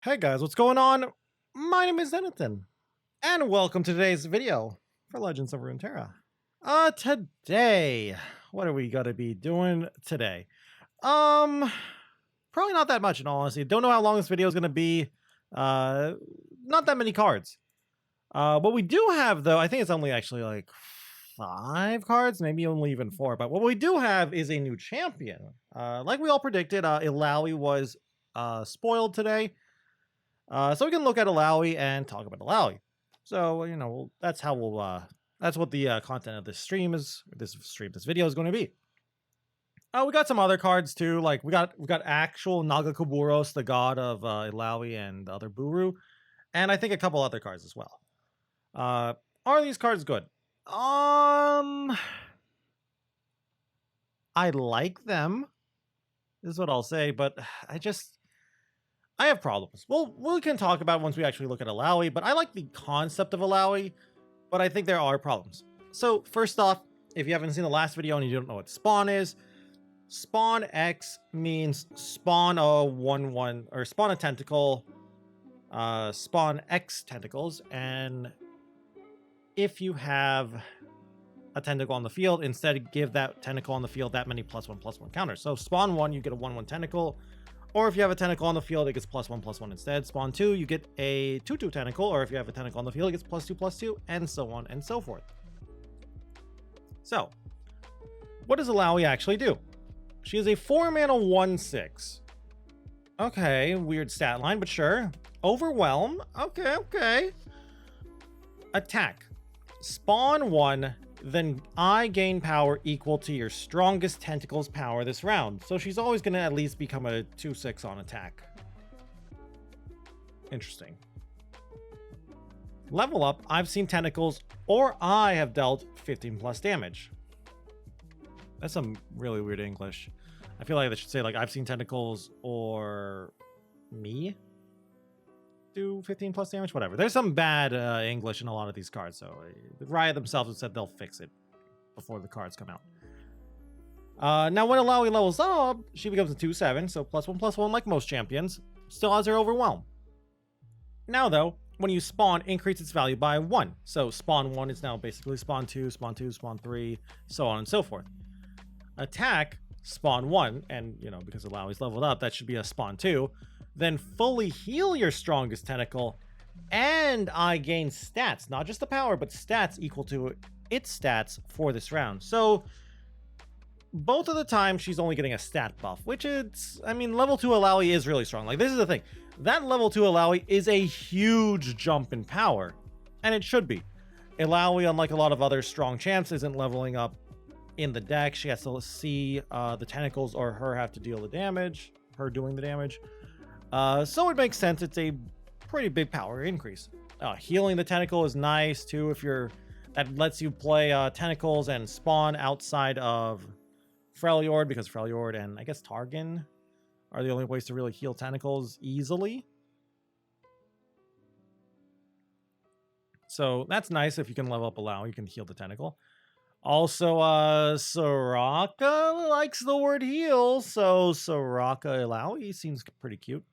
Hey guys, what's going on? My name is Zenithan, and welcome to today's video for Legends of Runeterra. Today, what are we gonna be doing today? Um, Probably not that much in all honesty. Don't know how long this video is gonna be. Uh, Not that many cards. What we do have though, I think it's only actually like 5 cards, maybe only even 4. But what we do have is a new champion. Like we all predicted, Illaoi was spoiled today. So we can look at Illaoi and talk about Illaoi. So that's how that's what the content of this stream is. This video is going to be. We got some other cards too. Like we got actual Nagakuburos, the god of Illaoi and the other Buru, and I think a couple other cards as well. Are these cards good? I like them. This is what I'll say, but I have problems. Well, we can talk about it once we actually look at Illaoi, but I like the concept of Illaoi, but I think there are problems. So first off, if you haven't seen the last video and you don't know what spawn is, spawn X means spawn a 1/1 or spawn a tentacle, spawn X tentacles, and if you have a tentacle on the field, instead give that tentacle on the field that many +1/+1 counters. So spawn 1, you get a 1/1 tentacle. Or if you have a tentacle on the field, it gets +1/+1 instead. Spawn 2, you get a 2/2 tentacle, or if you have a tentacle on the field, it gets +2/+2, and so on and so forth. So, what does Illaoi actually do? She is a 4-mana 1/6. Okay, weird stat line, but sure. Overwhelm. Okay. Attack. Spawn 1, then I gain power equal to your strongest tentacle's power this round. So she's always going to at least become a 2/6 on attack. Interesting. Level up, I've seen tentacles, or I have dealt 15 plus damage. That's some really weird English. I feel like they should say like I've seen tentacles or me do 15 plus damage, whatever. There's some bad English in a lot of these cards, so Riot themselves have said they'll fix it before the cards come out. Now when Illaoi levels up, she becomes a 2/7, so +1/+1 like most champions. Still has her Overwhelm. Now though, when you spawn, increase its value by 1. So spawn 1 is now basically spawn 2, spawn 2, spawn 3, so on and so forth. Attack, spawn 1, and because Illaoi's leveled up, that should be a spawn 2. Then fully heal your strongest tentacle, and I gain stats, not just the power, but stats equal to its stats for this round. So both of the times she's only getting a stat buff, which is, I mean, level 2 Illaoi is really strong. Like, this is the thing. That level 2 Illaoi is a huge jump in power, and it should be. Illaoi, unlike a lot of other strong champs, isn't leveling up in the deck. She has to see the tentacles or her have to deal the damage, her doing the damage. So it makes sense. It's a pretty big power increase. Healing the tentacle is nice too. That lets you play tentacles and spawn outside of Freljord, because Freljord and I guess Targon are the only ways to really heal tentacles easily. So that's nice. If you can level up Illaoi, you can heal the tentacle. Also, Soraka likes the word heal, so Soraka Illaoi seems pretty cute.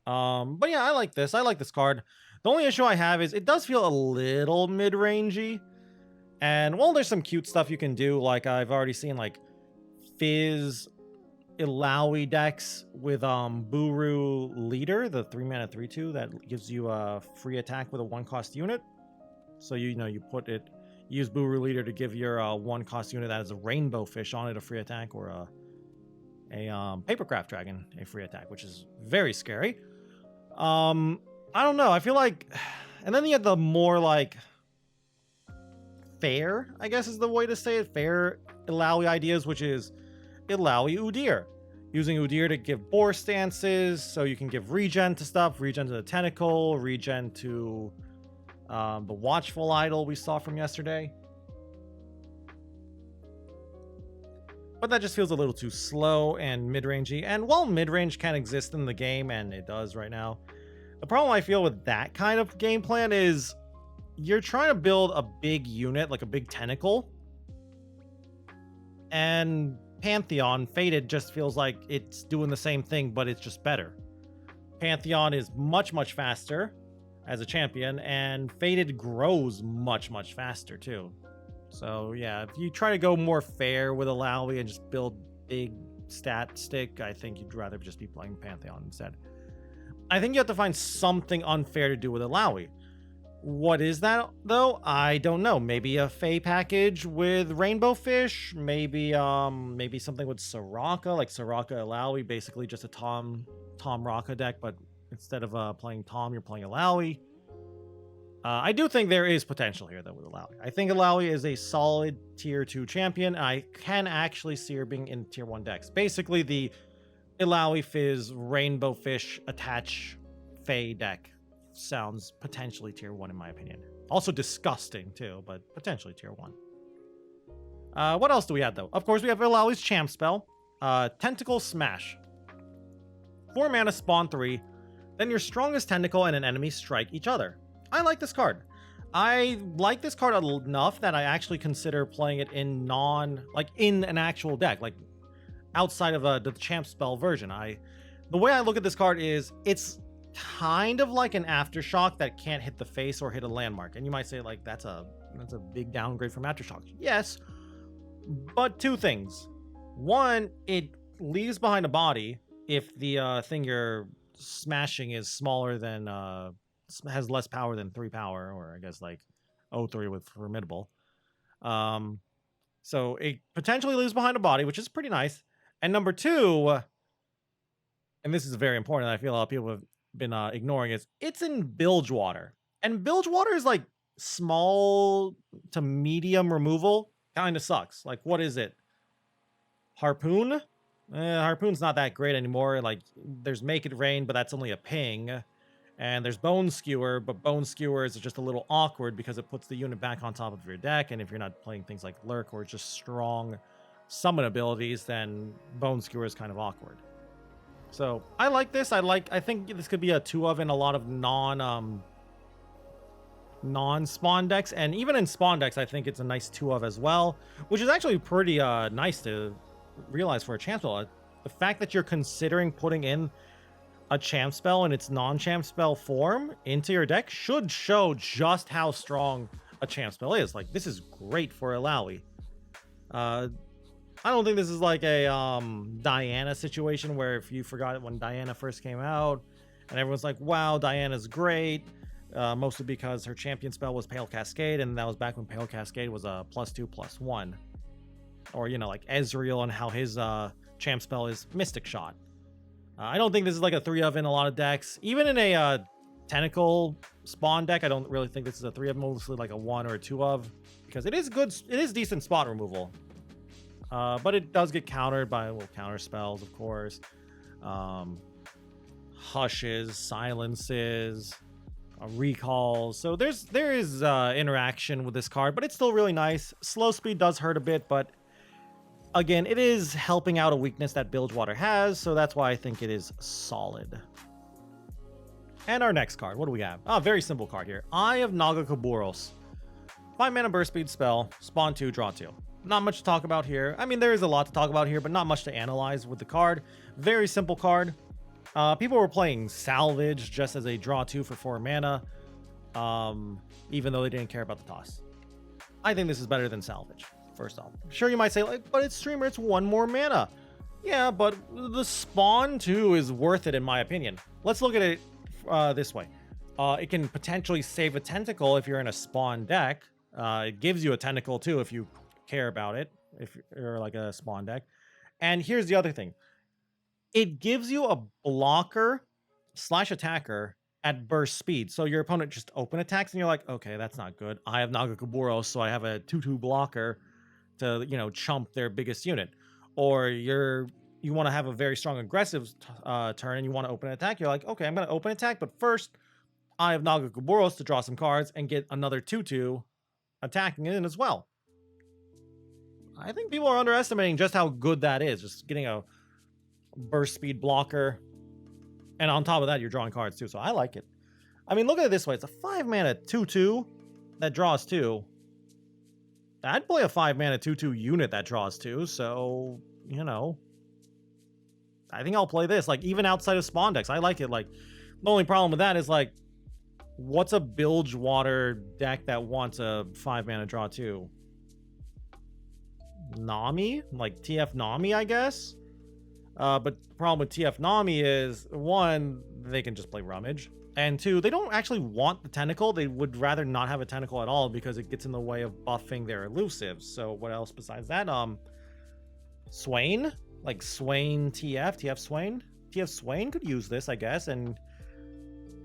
But yeah, I like this. I like this card. The only issue I have is it does feel a little mid-rangey. And while there's some cute stuff you can do, like I've already seen like Fizz Illaoi decks with Buru Leader, the 3-mana 3/2 that gives you a free attack with a 1-cost unit. So you use Buru Leader to give your 1-cost unit that has a rainbow fish on it a free attack, or a Papercraft Dragon a free attack, which is very scary. I don't know. I feel like, and then you have the more like fair, I guess is the way to say it, fair Illaoi ideas, which is Illaoi Udyr. Using Udyr to give boar stances, so you can give regen to stuff, regen to the tentacle, regen to the Watchful Idol we saw from yesterday. But that just feels a little too slow and mid-rangey. And while mid-range can exist in the game, and it does right now, the problem I feel with that kind of game plan is you're trying to build a big unit, like a big tentacle. And Pantheon, Fated, just feels like it's doing the same thing, but it's just better. Pantheon is much, much faster as a champion, and Faded grows much, much faster too. So yeah, if you try to go more fair with Illaoi and just build big stat stick, I think you'd rather just be playing Pantheon instead. I think you have to find something unfair to do with Illaoi. What is that though? I don't know. Maybe a Fae package with Rainbow Fish. Maybe something with Soraka, like Soraka Illaoi, basically just a Tom Raka deck, but instead of playing Tom, you're playing Illaoi. I do think there is potential here though with Illaoi. I think Illaoi is a solid tier 2 champion. I can actually see her being in tier 1 decks. Basically the Illaoi Fizz Rainbow Fish attach Fae deck sounds potentially tier 1 in my opinion. Also disgusting too, but potentially tier 1. What else do we have though? Of course we have Illaoi's champ spell, Tentacle Smash. 4 mana, spawn 3, then your strongest tentacle and an enemy strike each other. I like this card. I like this card enough that I actually consider playing it in in an actual deck, like outside of the champ spell version. The way I look at this card is it's kind of like an Aftershock that can't hit the face or hit a landmark. And you might say like that's a big downgrade from Aftershock. Yes, but 2 things. One, it leaves behind a body if the thing you're smashing is smaller than has less power than 3 power, or I guess like 0-3 with Formidable. So it potentially leaves behind a body, which is pretty nice. And number 2, and this is very important, I feel a lot of people have been ignoring, is it's in Bilgewater. And Bilgewater is like small to medium removal. Kind of sucks. Like, what is it? Harpoon? Harpoon's not that great anymore. Like, there's Make It Rain, but that's only a ping. And there's Bone Skewer, but Bone Skewer is just a little awkward because it puts the unit back on top of your deck, and if you're not playing things like Lurk or just strong summon abilities, then Bone Skewer is kind of awkward. So I like this. I think this could be a 2 of in a lot of non-spawn decks, and even in spawn decks I think it's a nice 2 of as well, which is actually pretty nice to realize for a champ spell. The fact that you're considering putting in a champ spell in its non-champ spell form into your deck should show just how strong a champ spell is. Like, this is great for Illaoi. I don't think this is like a Diana situation where if you forgot it when Diana first came out and everyone's like, wow, Diana's great, mostly because her champion spell was Pale Cascade, and that was back when Pale Cascade was a +2/+1. Or, you know, like Ezreal and how his champ spell is Mystic Shot. I don't think this is like a 3 of in a lot of decks. Even in a Tentacle spawn deck, I don't really think this is a 3 of, mostly like a 1 or a 2 of, because it is good, it is decent spot removal. But it does get countered by counter spells, of course. Hushes, silences, recalls. So there is interaction with this card, but it's still really nice. Slow speed does hurt a bit, but again, it is helping out a weakness that Bilgewater has, so that's why I think it is solid. And our next card, what do we have? Very simple card here. Eye of Nagakaburos. 5 mana burst speed spell, spawn 2, draw 2. Not much to talk about here. I mean, there is a lot to talk about here, but not much to analyze with the card. Very simple card. People were playing Salvage just as a draw 2 for 4 mana, even though they didn't care about the toss. I think this is better than Salvage. First off, sure, you might say, like, but it's streamer, it's 1 more mana. Yeah, but the spawn 2 is worth it in my opinion. Let's look at it this way. It can potentially save a tentacle if you're in a spawn deck. It gives you a tentacle too if you care about it, if you're like a spawn deck. And here's the other thing. It gives you a blocker / attacker at burst speed. So your opponent just open attacks and you're like, okay, that's not good. I have Nagakaburos, so I have a 2/2 blocker to, you know, chump their biggest unit. Or you want to have a very strong aggressive turn and you want to open attack. You're like, okay, I'm going to open attack, but first I have Nagakaburos to draw some cards and get another 2/2 attacking in as well. I think people are underestimating just how good that is. Just getting a burst speed blocker. And on top of that, you're drawing cards too. So I like it. I mean, look at it this way. It's a 5 mana 2/2 that draws 2. I'd play a 5 mana 2/2 unit that draws 2. So, you know, I think I'll play this. Like, even outside of spawn decks, I like it. Like, the only problem with that is, like, what's a Bilgewater deck that wants a 5-mana draw 2? Nami? Like, TF Nami, I guess? But the problem with TF Nami is, 1, they can just play Rummage. And 2, they don't actually want the tentacle. They would rather not have a tentacle at all because it gets in the way of buffing their elusives. So what else besides that? Swain? Like Swain TF Swain? TF Swain could use this, I guess, and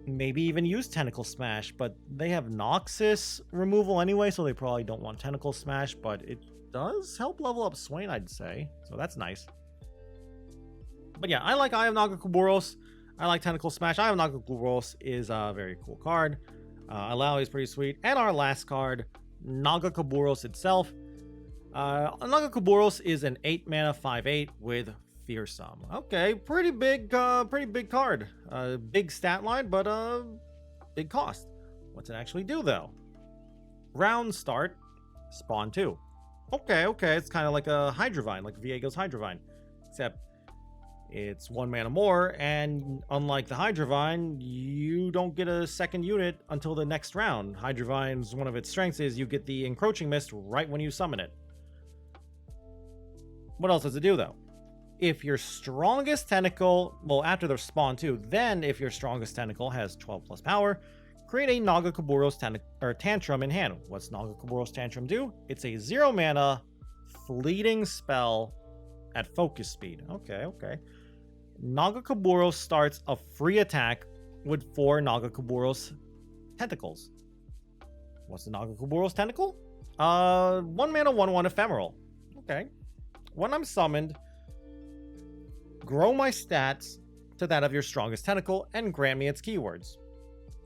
maybe even use Tentacle Smash, but they have Noxus removal anyway, so they probably don't want Tentacle Smash, but it does help level up Swain, I'd say. So that's nice. But yeah, I like Eye of Nagakuboros. I like Tentacle Smash. Eye of Nagakuboros is a very cool card. Illaoi is pretty sweet. And our last card, Nagakuboros itself. Nagakuboros is an 8-mana 5/8 with Fearsome. Okay, pretty big card. Big stat line, but big cost. What's it actually do though? Round start, spawn 2. Okay, it's kind of like a Hydrovine, like Viego's Hydrovine, except it's 1 mana more, and unlike the Hydrovine, you don't get a second unit until the next round. Hydrovine's one of its strengths is you get the Encroaching Mist right when you summon it. What else does it do though? If your strongest tentacle, well, after the spawn 2, then if your strongest tentacle has 12 plus power, create a Nagakuboros Tantrum in hand. What's Nagakuboros Tantrum do? It's a 0 mana fleeting spell at focus speed. Okay. Nagakuboros starts a free attack with 4 Nagakuboros tentacles. What's the Nagakuboros tentacle? 1 mana 1/1 ephemeral. Okay. When I'm summoned, grow my stats to that of your strongest tentacle and grant me its keywords.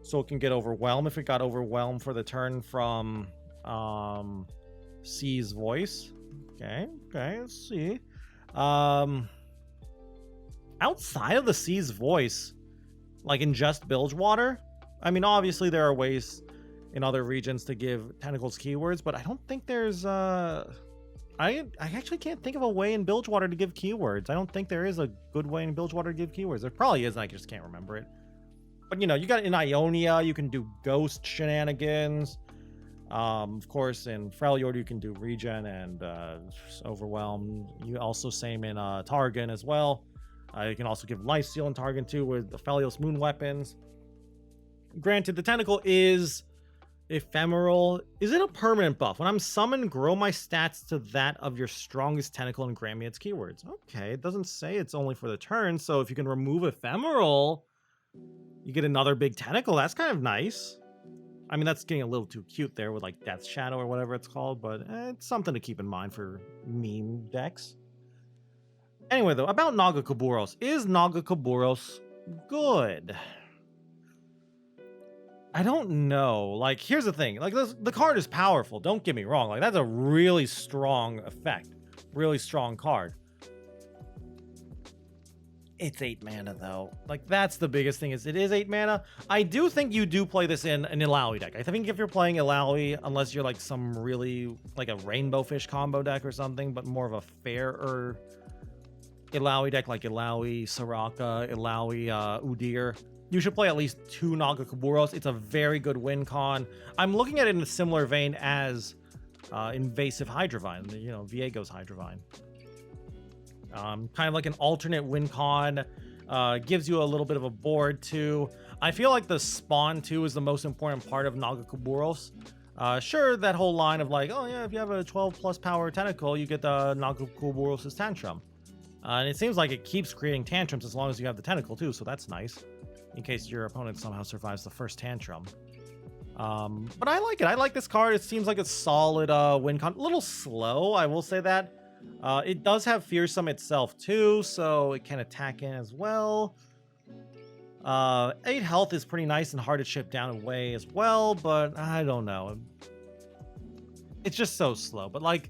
So it can get Overwhelm if it got Overwhelmed for the turn from C's Voice. Okay, let's see. Outside of the C's Voice, like in just Bilgewater, I mean, obviously there are ways in other regions to give tentacles keywords, but I don't think there's I actually can't think of a way in Bilgewater to give keywords. I don't think there is a good way in Bilgewater to give keywords. There probably is, and I just can't remember it. But, you know, you got in Ionia, you can do ghost shenanigans. Of course, in Freljord, you can do regen and Overwhelm. You also same in Targon as well. You can also give Lifesteal in Targon too with the Felios Moon weapons. Granted, the tentacle is ephemeral. Is it a permanent buff? When I'm summoned, grow my stats to that of your strongest tentacle and grant me its keywords. Okay, it doesn't say it's only for the turn, so if you can remove ephemeral, you get another big tentacle. That's kind of nice. I mean, that's getting a little too cute there with like Death Shadow or whatever it's called, but it's something to keep in mind for meme decks. Anyway, though, about Nagakuboros. Is Nagakuboros good? I don't know. Like, here's the thing. Like, the card is powerful. Don't get me wrong. Like, that's a really strong effect. Really strong card. It's 8 mana, though. Like, that's the biggest thing, is it is 8 mana. I do think you do play this in an Illaoi deck. I think if you're playing Illaoi, unless you're, like, some really, like, a Rainbow Fish combo deck or something, but more of a fairer Illaoi deck, like Illaoi, Soraka, Illaoi, Udyr, you should play at least 2 Nagakuboros. It's a very good win con. I'm looking at it in a similar vein as Invasive Hydrovine, you know, Viego's Hydrovine. Kind of like an alternate win con. Gives you a little bit of a board too. I feel like the spawn 2 is the most important part of Nagakuboros. Sure, that whole line of like, oh yeah, if you have a 12 plus power tentacle, you get the Nagakuboros' Tantrum. And it seems like it keeps creating tantrums as long as you have the tentacle too, so that's nice. In case your opponent somehow survives the first tantrum. But I like it. I like this card. It seems like a solid win con. A little slow, I will say that. It does have Fearsome itself too, so it can attack in as well. 8 health is pretty nice and hard to chip down away as well, but I don't know. It's just so slow. But like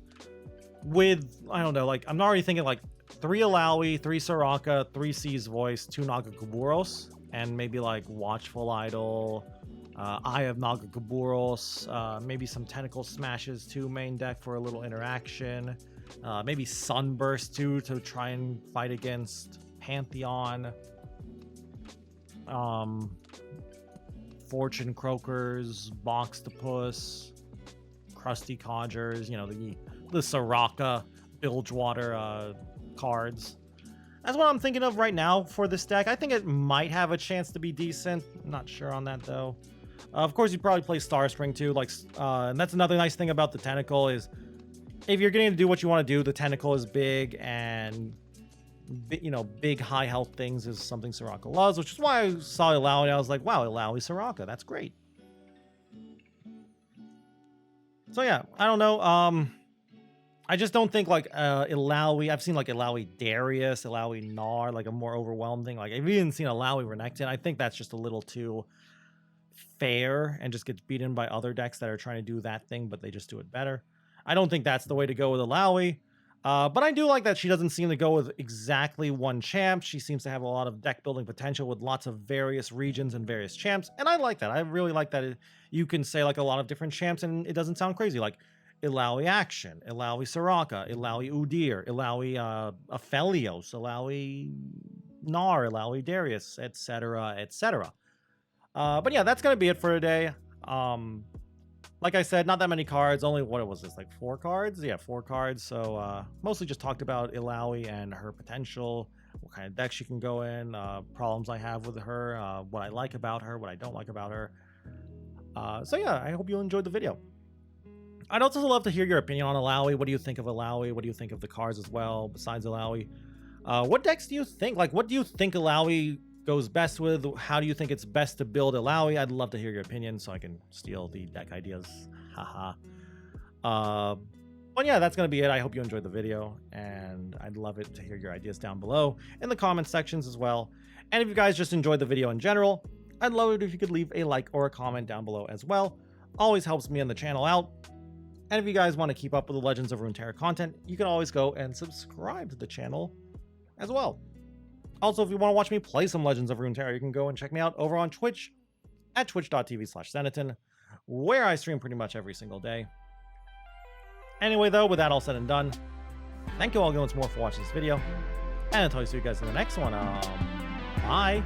with, I don't know, like I'm already thinking like 3 Illaoi, 3 Soraka, 3 C's Voice, 2 Nagakuboros, and maybe like Watchful Idol, Eye of Nagakuboros, maybe some Tentacle Smashes too, main deck for a little interaction, maybe Sunburst too to try and fight against Pantheon, Fortune Croakers, Boxtopus, Krusty Codgers, you know, the Soraka, Bilgewater cards. That's what I'm thinking of right now for this deck. I think it might have a chance to be decent. Not sure on that though. Of course, you'd probably play Starspring too. Like, and that's another nice thing about the Tentacle is if you're getting to do what you want to do, the Tentacle is big, and you know, big high health things is something Soraka loves, which is why I saw Illaoi. I was like, wow, Illaoi Soraka, that's great. So yeah, I don't know. I just don't think like Illaoi. I've seen like Illaoi Darius, Illaoi Gnar, like a more overwhelmed thing. Like I've even seen Illaoi Renekton. I think that's just a little too fair and just gets beaten by other decks that are trying to do that thing, but they just do it better. I don't think that's the way to go with Illaoi. But I do like that she doesn't seem to go with exactly one champ. She seems to have a lot of deck building potential with lots of various regions and various champs. And I like that. I really like that you can say like a lot of different champs and it doesn't sound crazy. Like Illaoi Action, Illaoi Soraka, Illaoi Udyr, Illaoi Aphelios, Illaoi Gnar, Illaoi Darius, etc., etc. But yeah, that's going to be it for today. Like I said, not that many cards. Only, what was this, like 4 cards? Yeah, 4 cards. So mostly just talked about Illaoi and her potential, what kind of deck she can go in, problems I have with her, what I like about her, what I don't like about her. So yeah, I hope you enjoyed the video. I'd also love to hear your opinion on Illaoi. What do you think of Illaoi? What do you think of the cards as well, besides Illaoi? What decks do you think? Like, what do you think Illaoi goes best with? How do you think it's best to build Illaoi? I'd love to hear your opinion so I can steal the deck ideas. Haha. But yeah, that's going to be it. I hope you enjoyed the video, and I'd love it to hear your ideas down below in the comment sections as well. And if you guys just enjoyed the video in general, I'd love it if you could leave a like or a comment down below as well. Always helps me and the channel out. And if you guys want to keep up with the Legends of Runeterra content, you can always go and subscribe to the channel as well. Also, if you want to watch me play some Legends of Runeterra, you can go and check me out over on Twitch at twitch.tv/Zeneton, where I stream pretty much every single day. Anyway, though, with that all said and done, thank you all once more for watching this video, and until I see you guys in the next one, bye!